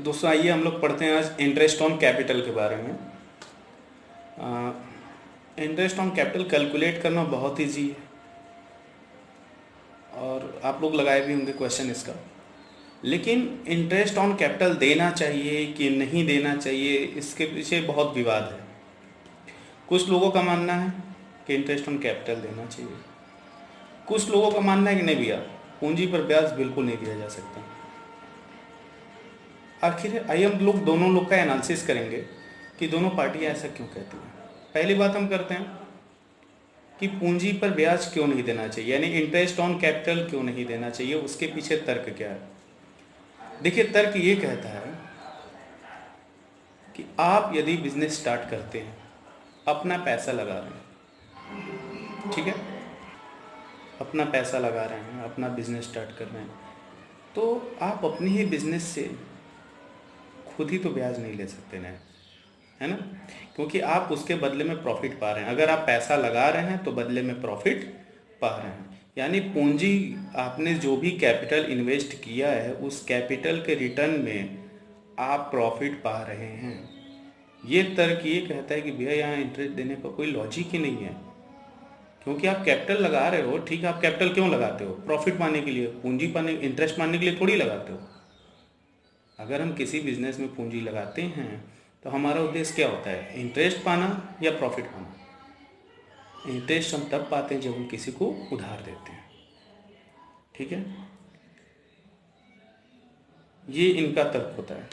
तो दोस्तों आइए हम लोग पढ़ते हैं आज इंटरेस्ट ऑन कैपिटल के बारे में। इंटरेस्ट ऑन कैपिटल कैलकुलेट करना बहुत ईजी है और आप लोग लगाए भी होंगे क्वेश्चन इसका। लेकिन इंटरेस्ट ऑन कैपिटल देना चाहिए कि नहीं देना चाहिए, इसके पीछे बहुत विवाद है। कुछ लोगों का मानना है कि इंटरेस्ट ऑन कैपिटल देना चाहिए, कुछ लोगों का मानना है कि नहीं भैया पूंजी पर ब्याज बिल्कुल नहीं दिया जा सकता। आखिर आइए हम लोग दोनों लोग का एनालिसिस करेंगे कि दोनों पार्टियां ऐसा क्यों कहती हैं। पहली बात हम करते हैं कि पूंजी पर ब्याज क्यों नहीं देना चाहिए, यानी इंटरेस्ट ऑन कैपिटल क्यों नहीं देना चाहिए, उसके पीछे तर्क क्या है। देखिए, तर्क ये कहता है कि आप यदि बिजनेस स्टार्ट करते हैं, अपना पैसा लगा रहे हैं, ठीक है, अपना पैसा लगा रहे हैं, अपना बिजनेस स्टार्ट कर रहे हैं, तो आप अपने ही बिजनेस से खुद ही तो ब्याज नहीं ले सकते ना, है ना, क्योंकि आप उसके बदले में प्रॉफिट पा रहे हैं। अगर आप पैसा लगा रहे हैं तो बदले में प्रॉफिट पा रहे हैं, यानी पूंजी आपने जो भी कैपिटल इन्वेस्ट किया है उस कैपिटल के रिटर्न में आप प्रॉफिट पा रहे हैं। ये तर्क ये कहता है कि भैया यहाँ इंटरेस्ट देने का कोई लॉजिक ही नहीं है, क्योंकि आप कैपिटल लगा रहे हो। ठीक है, आप कैपिटल क्यों लगाते हो? प्रॉफिट पाने के लिए, पूंजी पाने, इंटरेस्ट पाने के लिए थोड़ी लगाते हो। अगर हम किसी बिजनेस में पूंजी लगाते हैं तो हमारा उद्देश्य क्या होता है? इंटरेस्ट पाना या प्रॉफिट पाना। इंटरेस्ट हम तब पाते हैं जब हम किसी को उधार देते हैं, ठीक है। ये इनका तर्क होता है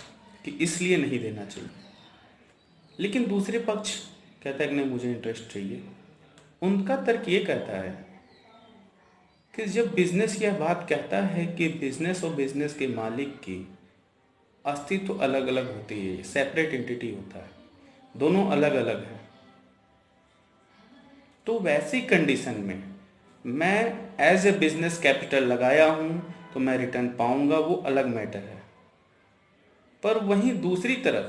कि इसलिए नहीं देना चाहिए। लेकिन दूसरे पक्ष कहता है कि नहीं, मुझे इंटरेस्ट चाहिए। उनका तर्क ये कहता है कि जब बिजनेस की बात कहता है कि बिजनेस और बिजनेस के मालिक की अस्तित्व अलग अलग होती है, सेपरेट एंटिटी होता है, दोनों अलग अलग हैं, तो वैसी कंडीशन में मैं एज ए बिजनेस कैपिटल लगाया हूं तो मैं रिटर्न पाऊंगा, वो अलग मैटर है। पर वहीं दूसरी तरफ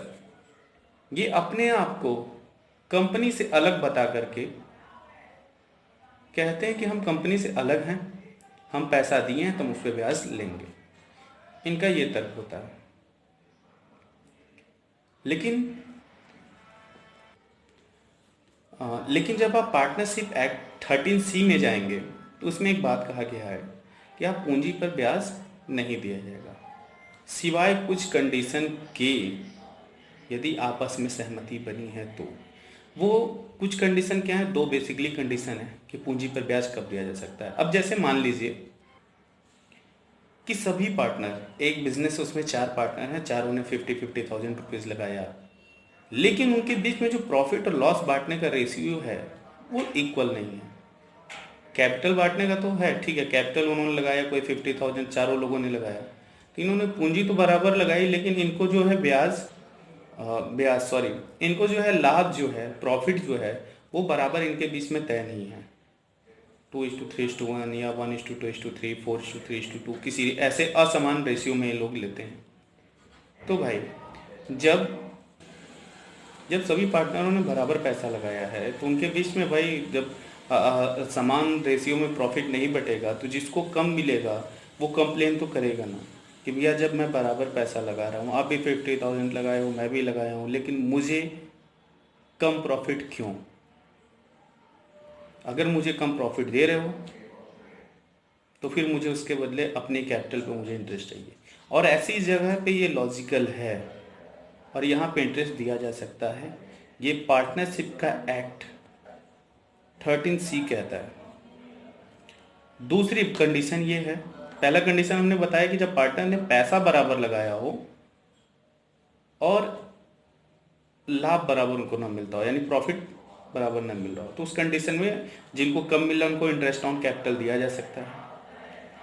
ये अपने आप को कंपनी से अलग बता करके कहते हैं कि हम कंपनी से अलग हैं, हम पैसा दिए हैं तो हम उस पर ब्याज लेंगे। इनका ये तर्क होता है। लेकिन जब आप पार्टनरशिप एक्ट 13C में जाएंगे तो उसमें एक बात कहा गया है कि आप पूंजी पर ब्याज नहीं दिया जाएगा सिवाय कुछ कंडीशन के। यदि आपस में सहमति बनी है तो वो कुछ कंडीशन क्या है? दो बेसिकली कंडीशन है कि पूंजी पर ब्याज कब दिया जा सकता है। अब जैसे मान लीजिए कि सभी पार्टनर, एक बिजनेस उसमें 4 पार्टनर हैं, चारों ने 50,000 रुपीज़ लगाया, लेकिन उनके बीच में जो प्रॉफिट और लॉस बांटने का रेशियो है वो इक्वल नहीं है। कैपिटल बांटने का तो है, ठीक है, कैपिटल उन्होंने लगाया कोई 50,000, चारों लोगों ने लगाया, तो इन्होंने पूंजी तो बराबर लगाई, लेकिन इनको जो है इनको जो है लाभ, जो है प्रॉफिट जो है वो बराबर इनके बीच में तय नहीं है। 2:3:1 या 1:2:3, 4:3:2, किसी ऐसे असमान रेशियो में ये लोग लेते हैं। तो भाई जब सभी पार्टनरों ने बराबर पैसा लगाया है तो उनके बीच में भाई जब समान रेशियो में प्रॉफिट नहीं बटेगा तो जिसको कम मिलेगा वो कंप्लेन तो करेगा ना कि भैया जब मैं बराबर पैसा लगा रहा हूँ, आप भी 50,000 लगाए हो, मैं भी लगाया हूँ, लेकिन मुझे कम प्रॉफिट क्यों? अगर मुझे कम प्रॉफिट दे रहे हो तो फिर मुझे उसके बदले अपने कैपिटल पे मुझे इंटरेस्ट चाहिए। और ऐसी जगह पे ये लॉजिकल है और यहाँ पे इंटरेस्ट दिया जा सकता है। ये पार्टनरशिप का एक्ट 13C कहता है। दूसरी कंडीशन ये है, पहला कंडीशन हमने बताया कि जब पार्टनर ने पैसा बराबर लगाया हो और लाभ बराबर उनको ना मिलता हो, यानी प्रॉफिट बराबर ना मिल रहा हो, तो उस कंडीशन में जिनको कम मिल रहा है उनको इंटरेस्ट ऑन कैपिटल दिया जा सकता है।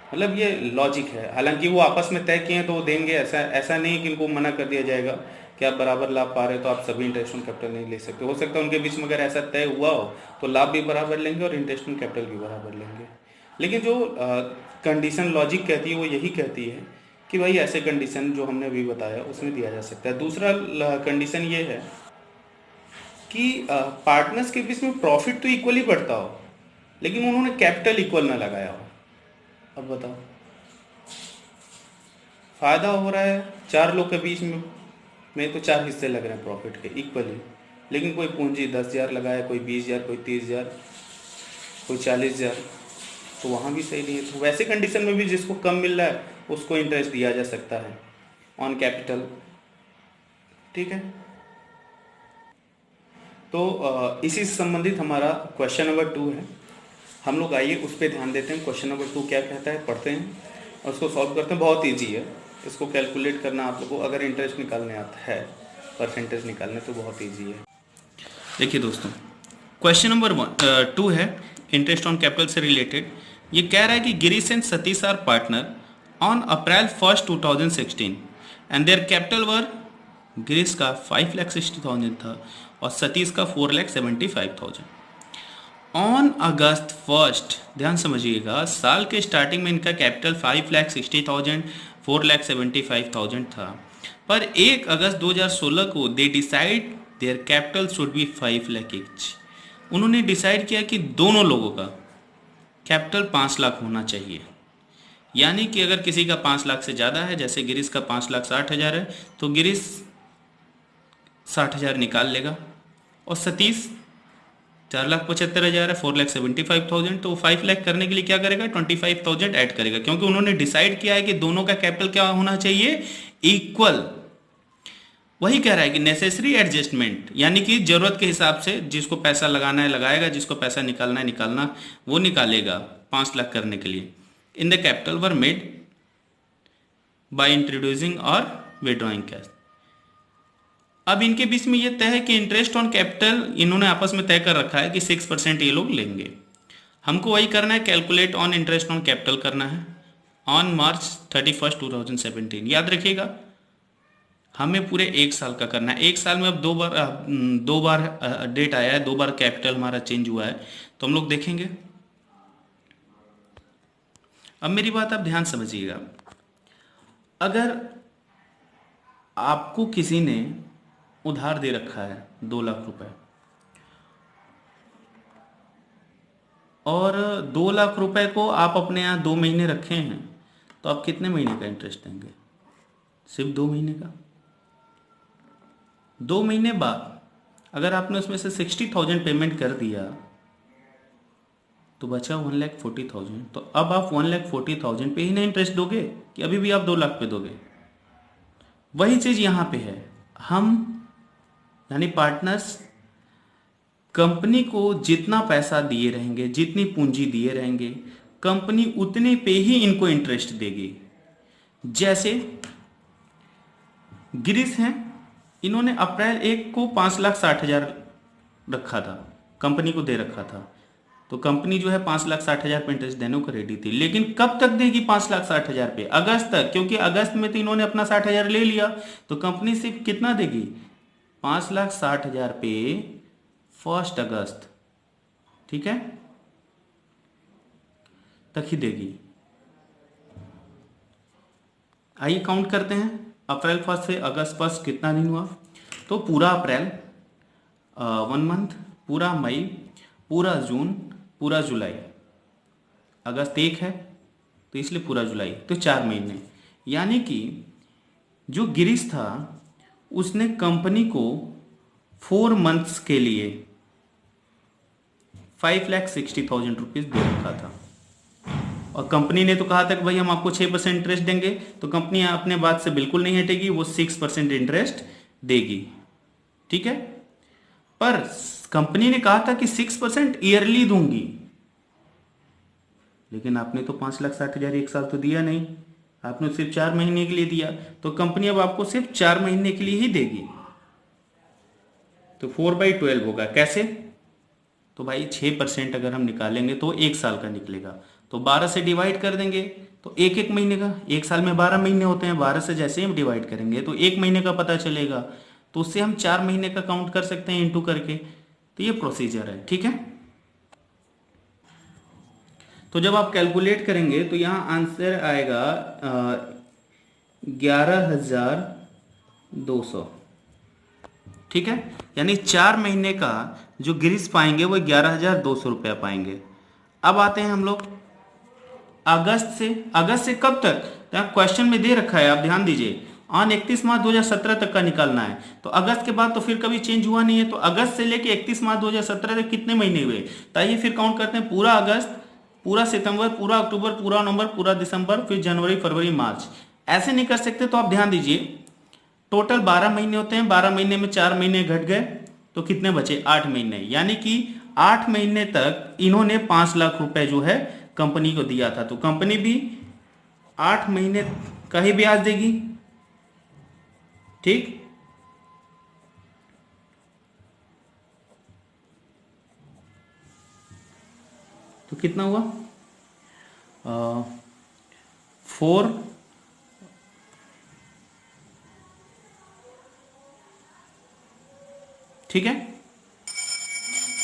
मतलब ये लॉजिक है। हालांकि वो आपस में तय किए हैं तो वो देंगे, ऐसा नहीं कि इनको मना कर दिया जाएगा कि आप बराबर लाभ पा रहे हो तो आप सभी इंटरेस्ट ऑन कैपिटल नहीं ले सकते। हो सकता है उनके बीच में अगर ऐसा तय हुआ हो तो लाभ भी बराबर लेंगे और इंटरेस्ट ऑन कैपिटल भी बराबर लेंगे। लेकिन जो कंडीशन लॉजिक कहती है वो यही कहती है कि भाई ऐसे कंडीशन जो हमने अभी बताया उसमें दिया जा सकता है। दूसरा कंडीशन ये है कि पार्टनर्स के बीच में प्रॉफिट तो इक्वली बढ़ता हो लेकिन उन्होंने कैपिटल इक्वल ना लगाया हो। अब बताओ, फ़ायदा हो रहा है 4 लोग के बीच में तो 4 हिस्से लग रहे हैं प्रॉफिट के इक्वली, लेकिन कोई पूंजी 10,000 लगाया, कोई 20,000, कोई 30,000, कोई 40,000, तो वहाँ भी सही नहीं है। तो वैसे कंडीशन में भी जिसको कम मिल रहा है उसको इंटरेस्ट दिया जा सकता है ऑन कैपिटल, ठीक है। तो इसी से संबंधित हमारा क्वेश्चन नंबर 2 है। हम लोग आइए उस पर ध्यान देते हैं। क्वेश्चन नंबर 2 क्या कहता है, पढ़ते हैं और उसको सॉल्व करते हैं। बहुत ईजी है, इसको कैलकुलेट करना आप लोगों को अगर इंटरेस्ट निकालने आता है, परसेंटेज निकालने, तो बहुत ईजी है। देखिए दोस्तों, क्वेश्चन नंबर 2 है इंटरेस्ट ऑन कैपिटल से रिलेटेड। ये कह रहा है कि Girish and Satish are partner on April 1, 2016 and their capital were, Girish का 5,60,000 था और सतीश का 4,75,000। ऑन अगस्त 1, ध्यान समझिएगा, साल के स्टार्टिंग में इनका कैपिटल 5,60,000, 4,75,000 था, पर 1 अगस्त 2016 को they decide their capital should be 5 lakh each. उन्होंने डिसाइड किया कि दोनों लोगों का कैपिटल 5 लाख होना चाहिए। यानी कि अगर किसी का 5 लाख से ज़्यादा है, जैसे गिरीश का 5,60,000 है, तो गिरीश 60,000 निकाल लेगा और सतीश 4,75,000 है, 4,75,000, तो 5 लाख करने के लिए क्या करेगा, 25,000 ऐड करेगा, क्योंकि उन्होंने डिसाइड किया है कि दोनों का कैपिटल क्या होना चाहिए, इक्वल। वही कह रहा है कि नेसेसरी एडजस्टमेंट, यानी कि जरूरत के हिसाब से जिसको पैसा लगाना है लगाएगा, जिसको पैसा निकालना है निकालना वो निकालेगा 5 लाख करने के लिए। In the capital were made by introducing और विड्रॉइंग कैश। अब इनके बीच में ये तय है कि इंटरेस्ट ऑन कैपिटल इन्होंने आपस में तय कर रखा है कि 6% ये लोग लेंगे। हमको वही करना है, calculate on interest on capital करना है ऑन मार्च 31, 2017। याद रखिएगा, हमें पूरे 1 साल का करना है। 1 साल में अब दो बार डेट आया है, 2 बार कैपिटल हमारा चेंज हुआ है, तो हम लोग देखेंगे। अब मेरी बात आप ध्यान समझिएगा, अगर आपको किसी ने उधार दे रखा है 2 लाख रुपए और 2 लाख रुपए को आप अपने यहाँ 2 महीने रखे हैं, तो आप कितने महीने का इंटरेस्ट देंगे, सिर्फ 2 महीने का। 2 महीने बाद अगर आपने उसमें से 60,000 पेमेंट कर दिया तो बचा 1,40,000, तो अब आप 1,40,000 पे ही ना इंटरेस्ट दोगे कि अभी भी आप 2 लाख पे दोगे। वही चीज यहां पे है, हम यानी पार्टनर्स कंपनी को जितना पैसा दिए रहेंगे, जितनी पूंजी दिए रहेंगे, कंपनी उतने पे ही इनको इंटरेस्ट देगी। जैसे गिरीश हैं, इन्होंने अप्रैल 1 को 5,60,000 रखा था, कंपनी को दे रखा था, तो कंपनी जो है 5,60,000 पे इंटरेस्ट देने को रेडी थी। लेकिन कब तक देगी 5,60,000 पे, अगस्त तक, क्योंकि अगस्त में तो इन्होंने अपना 60,000 ले लिया, तो कंपनी सिर्फ कितना देगी, 5,60,000 पे 1 अगस्त, ठीक है, तक ही देगी। आइए काउंट करते हैं, अप्रैल 1 से अगस्त 1 कितना दिन हुआ, तो पूरा अप्रैल 1 मंथ, पूरा मई, पूरा जून, पूरा जुलाई, अगस्त 1 है तो इसलिए पूरा जुलाई, तो 4 महीने। यानी कि जो गिरीश था उसने कंपनी को 4 मंथ्स के लिए 5,60,000 रुपीज दे रखा था, और कंपनी ने तो कहा था कि भाई हम आपको 6% इंटरेस्ट देंगे, तो कंपनी अपने बात से बिल्कुल नहीं हटेगी, वो 6% इंटरेस्ट देगी, ठीक है। पर कंपनी ने कहा था कि 6% ईयरली दूंगी, लेकिन आपने तो 5,60,000 1 साल तो दिया नहीं, आपने सिर्फ 4 महीने के लिए दिया, तो कंपनी अब आपको सिर्फ 4 महीने के लिए ही देगी। तो 4/12 होगा, कैसे, तो भाई 6% अगर हम निकालेंगे तो 1 साल का निकलेगा, तो 12 से डिवाइड कर देंगे तो एक एक महीने का, 1 साल में 12 महीने होते हैं, 12 से जैसे ही हम डिवाइड करेंगे तो 1 महीने का पता चलेगा, तो उससे हम 4 महीने का काउंट कर सकते हैं इंटू करके। तो ये प्रोसीजर है, ठीक है। तो जब आप कैलकुलेट करेंगे तो यहां आंसर आएगा 11,200, ठीक है, यानी 4 महीने का जो गिरीश पाएंगे वो 11,200 रुपया पाएंगे। अब आते हैं हम लोग अगस्त से कब तक, तो यहाँ क्वेश्चन में दे रखा है, आप ध्यान दीजिए, ऑन 31 मार्च 2017 तक का निकालना है। तो अगस्त के बाद तो फिर कभी चेंज हुआ नहीं है, तो अगस्त से लेके 31 मार्च 2017 तक कितने महीने हुए, तो आइए फिर काउंट करते हैं। पूरा अगस्त, पूरा सितंबर, पूरा अक्टूबर, पूरा नवंबर, पूरा दिसंबर, फिर जनवरी, फरवरी, मार्च। ऐसे नहीं कर सकते, तो आप ध्यान दीजिए, टोटल 12 महीने होते हैं, 12 महीने में 4 महीने घट गए तो कितने बचे, 8 महीने। यानी कि 8 महीने तक इन्होंने 5 लाख रुपए जो है कंपनी को दिया था, तो कंपनी भी 8 महीने का ही ब्याज देगी। ठीक, तो कितना हुआ, 4, ठीक है।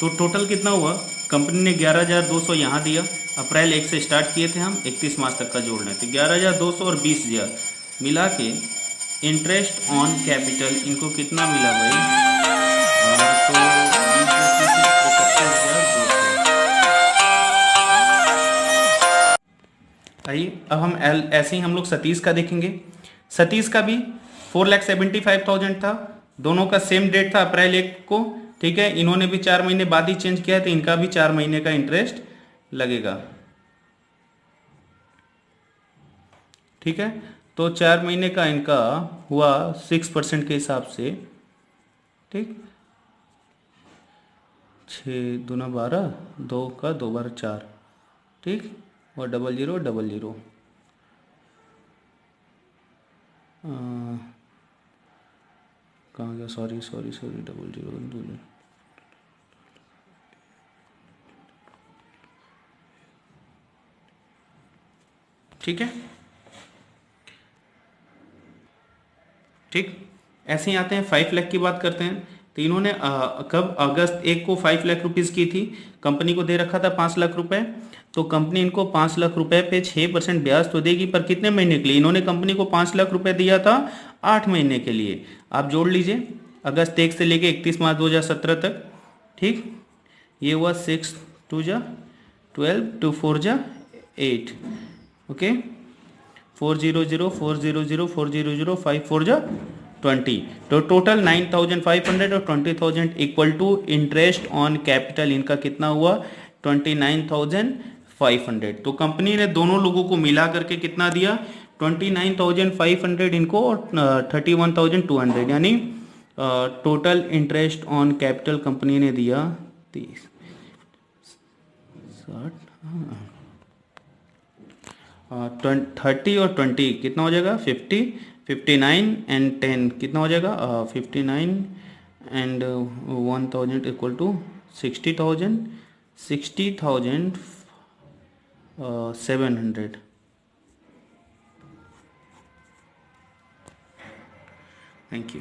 तो टोटल कितना हुआ, कंपनी ने 11,200 यहाँ दिया, अप्रैल 1 से स्टार्ट किए थे हम, 31 मार्च तक का जोड़ रहे थे, 11,200 और 20,000 मिला के इंटरेस्ट ऑन कैपिटल इनको कितना मिला भाई, तो 31,200। आइए अब हम ऐसे ही हम लोग सतीश का देखेंगे। सतीश का भी 4,75,000 था, दोनों का सेम डेट था, अप्रैल 1 को, ठीक है। इन्होंने भी 4 महीने बाद ही चेंज किया है, तो इनका भी 4 महीने का इंटरेस्ट लगेगा, ठीक है। तो 4 महीने का इनका हुआ 6% के हिसाब से, ठीक, 6×2 = 12, 2 का 2 बार 4, ठीक, और 0000 कहाँ गया, सॉरी 00, ठीक है, ठीक। ऐसे ही आते हैं 5 लाख की बात करते हैं। तो इन्होंने कब, अगस्त 1 को 5 लाख रुपीस की थी, कंपनी को दे रखा था 5 लाख रुपए, तो कंपनी इनको 5 लाख रुपए पे 6% ब्याज तो देगी, पर कितने महीने के लिए, इन्होंने कंपनी को 5 लाख रुपए दिया था 8 महीने के लिए। आप जोड़ लीजिए, अगस्त 1 से लेके 31 मार्च 2017 तक, ठीक, ये हुआ 6 2 जा 12, 2 4 जा 8, ओके, 400 400 400 5 4 जा 20, तो टोटल 9,500 और 20,000 equal to interest on capital इनका कितना हुआ, 29,500। तो कंपनी ने दोनों लोगों को मिला करके कितना दिया, 29,500 इनको और 31,200, यानी total interest on capital company ने दिया 30 60 30 और 20 कितना हो जाएगा, 50, 59 एंड 10 कितना हो जाएगा, 59 and 1,000 equal to 60,000, 60,700। Thank you.